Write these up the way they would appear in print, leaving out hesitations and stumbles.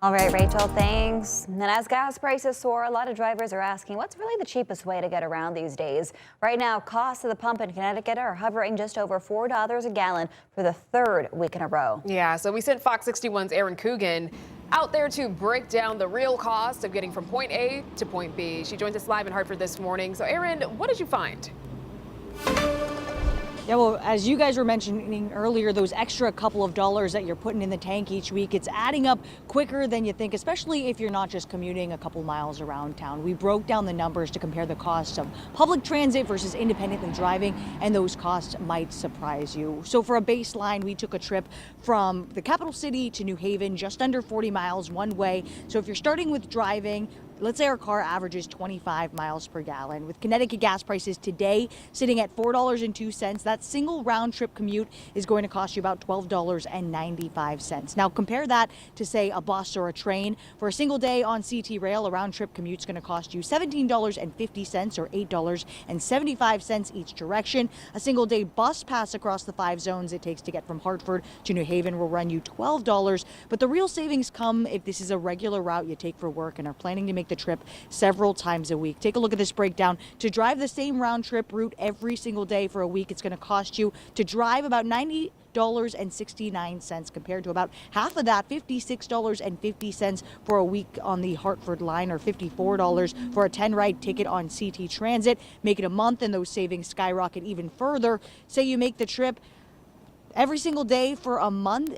All right, Rachel, thanks. And as gas prices soar, a lot of drivers are asking what's really the cheapest way to get around these days. Right now, costs at the pump in Connecticut are hovering just over $4 a gallon for the third week in a row. Yeah, so we sent Fox 61's Erin Coogan out there to break down the real cost of getting from point A to point B. She joins us live in Hartford this morning. So Erin, what did you find? Yeah, well, as you guys were mentioning earlier, those extra couple of dollars that you're putting in the tank each week, it's adding up quicker than you think, especially if you're not just commuting a couple miles around town. We broke down the numbers to compare the costs of public transit versus independently driving, and those costs might surprise you. So for a baseline, we took a trip from the capital city to New Haven, just under 40 miles one way. So if you're starting with driving, let's say our car averages 25 miles per gallon. With Connecticut gas prices today sitting at $4.02, that single round trip commute is going to cost you about $12.95. Now compare that to say a bus or a train. For a single day on CT Rail, a round trip commute is going to cost you $17.50 or $8.75 each direction. A single day bus pass across the 5 zones it takes to get from Hartford to New Haven will run you $12. But the real savings come if this is a regular route you take for work and are planning to make the trip several times a week. Take a look at this breakdown. To drive the same round trip route every single day for a week, it's going to cost you to drive about $90.69 compared to about half of that, $56.50 for a week on the Hartford line, or $54 for a 10-ride ticket on CT Transit. Make it a month and those savings skyrocket even further. Say you make the trip every single day for a month.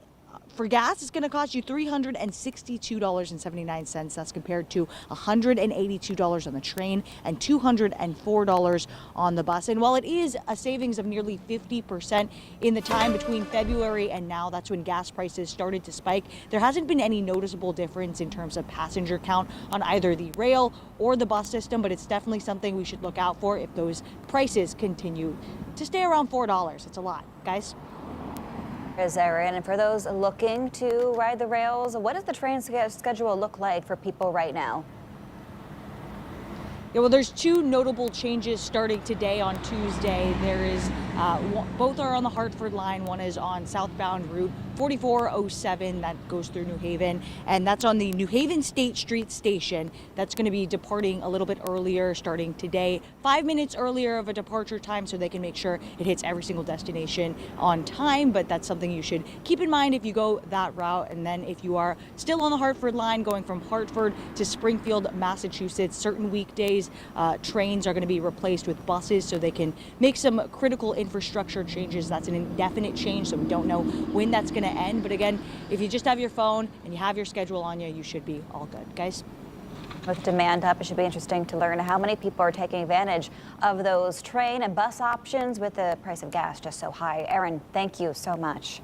For gas, it's going to cost you $362.79. That's compared to $182 on the train and $204 on the bus. And while it is a savings of nearly 50% in the time between February and now, that's when gas prices started to spike, there hasn't been any noticeable difference in terms of passenger count on either the rail or the bus system, but it's definitely something we should look out for if those prices continue to stay around $4. It's a lot, guys. Is Erin, and for those looking to ride the rails, what does the train schedule look like for people right now? Yeah, well, there's two notable changes starting today on Tuesday. There is both are on the Hartford line. One is on southbound route 4407 that goes through New Haven, and that's on the New Haven State Street station. That's going to be departing a little bit earlier starting today, 5 minutes earlier of a departure time, so they can make sure it hits every single destination on time. But that's something you should keep in mind if you go that route. And then if you are still on the Hartford line going from Hartford to Springfield, Massachusetts, certain weekdays trains are going to be replaced with buses so they can make some critical infrastructure changes. That's an indefinite change, so we don't know when that's going to end. But again, if you just have your phone and you have your schedule on you, you should be all good, guys. With demand up, it should be interesting to learn how many people are taking advantage of those train and bus options with the price of gas just so high. Erin, thank you so much.